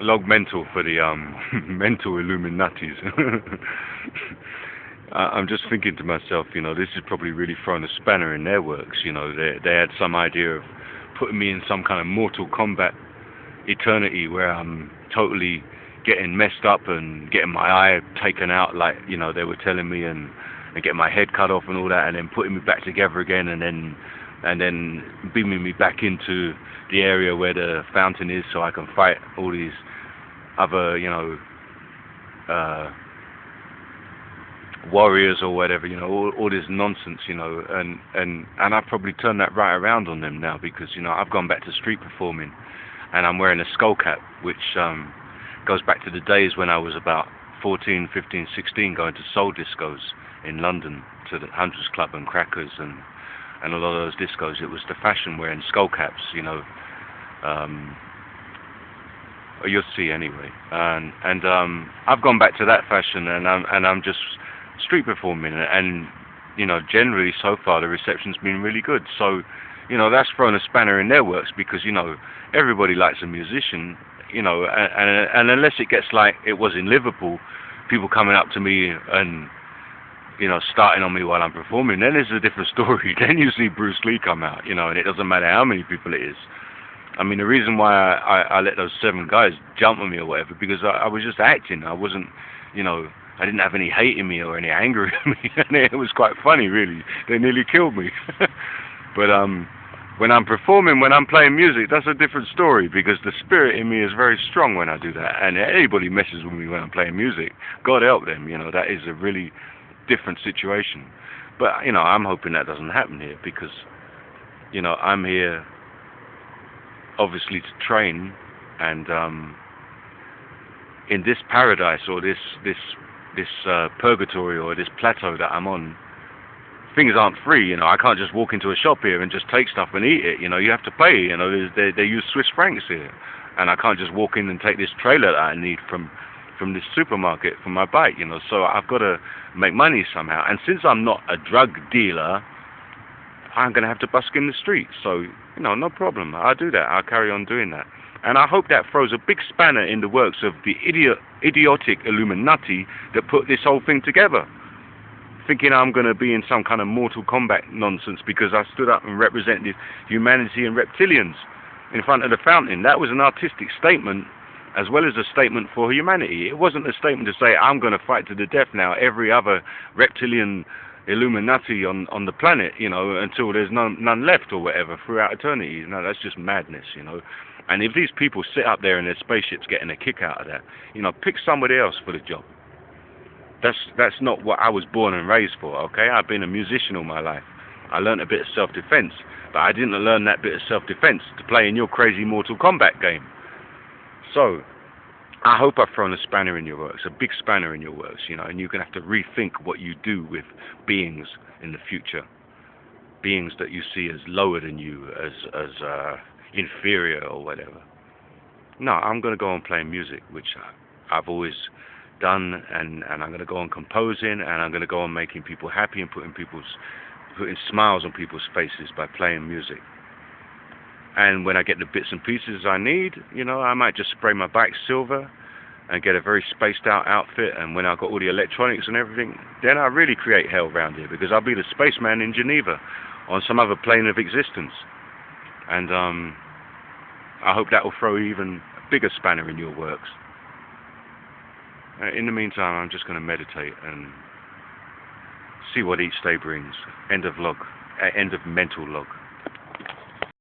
Log mental for the mental Illuminatis. I'm just thinking to myself, this is probably really throwing a spanner in their works. They had some idea of putting me in some kind of Mortal Kombat eternity where I'm totally getting messed up and getting my eye taken out, like they were telling me, and getting my head cut off and all that, and then putting me back together again, and then beaming me back into the area where the fountain is, so I can fight all these other, warriors or whatever, all this nonsense, and I've probably turned that right around on them now, because I've gone back to street performing, and I'm wearing a skull cap, which goes back to the days when I was about 14, 15, 16, going to soul discos in London, to the Hundreds Club and Crackers and a lot of those discos. It was the fashion wearing skull caps, you'll see anyway. And I've gone back to that fashion, and I'm just street performing, and generally so far the reception's been really good. So that's thrown a spanner in their works, because everybody likes a musician, and unless it gets like it was in Liverpool, people coming up to me and starting on me while I'm performing, then it's a different story. Then you see Bruce Lee come out, and it doesn't matter how many people it is. I mean, the reason why I let those 7 guys jump on me or whatever, because I was just acting. I wasn't, I didn't have any hate in me or any anger in me. And it was quite funny, really. They nearly killed me. But when I'm performing, when I'm playing music, that's a different story, because the spirit in me is very strong when I do that. And anybody messes with me when I'm playing music, God help them. That is a really different situation. But I'm hoping that doesn't happen here, because I'm here obviously to train, and in this paradise, or this purgatory, or this plateau that I'm on, things aren't free. I can't just walk into a shop here and just take stuff and eat it. You have to pay. They use Swiss francs here, and I can't just walk in and take this trailer that I need from this supermarket for my bike. So I've got to make money somehow. And since I'm not a drug dealer, I'm going to have to busk in the streets. So no problem. I'll do that. I'll carry on doing that. And I hope that throws a big spanner in the works of the idiotic Illuminati that put this whole thing together, thinking I'm going to be in some kind of Mortal Kombat nonsense because I stood up and represented humanity and reptilians in front of the fountain. That was an artistic statement, as well as a statement for humanity. It wasn't a statement to say I'm going to fight to the death now every other reptilian Illuminati on the planet, until there's none left or whatever throughout eternity. No, that's just madness, And if these people sit up there in their spaceships getting a kick out of that, pick somebody else for the job. That's not what I was born and raised for, okay? I've been a musician all my life. I learned a bit of self-defense, but I didn't learn that bit of self-defense to play in your crazy Mortal Kombat game. So, I hope I've thrown a spanner in your works, a big spanner in your works, and you're going to have to rethink what you do with beings in the future. Beings that you see as lower than you, as inferior or whatever. No, I'm going to go on playing music, which I've always done, and I'm going to go on composing, and I'm going to go on making people happy and putting smiles on people's faces by playing music. And when I get the bits and pieces I need, I might just spray my bike silver and get a very spaced out outfit, and when I've got all the electronics and everything, then I really create hell around here, because I'll be the spaceman in Geneva on some other plane of existence. And I hope that will throw even a bigger spanner in your works. In the meantime, I'm just going to meditate and see what each day brings. End of mental log.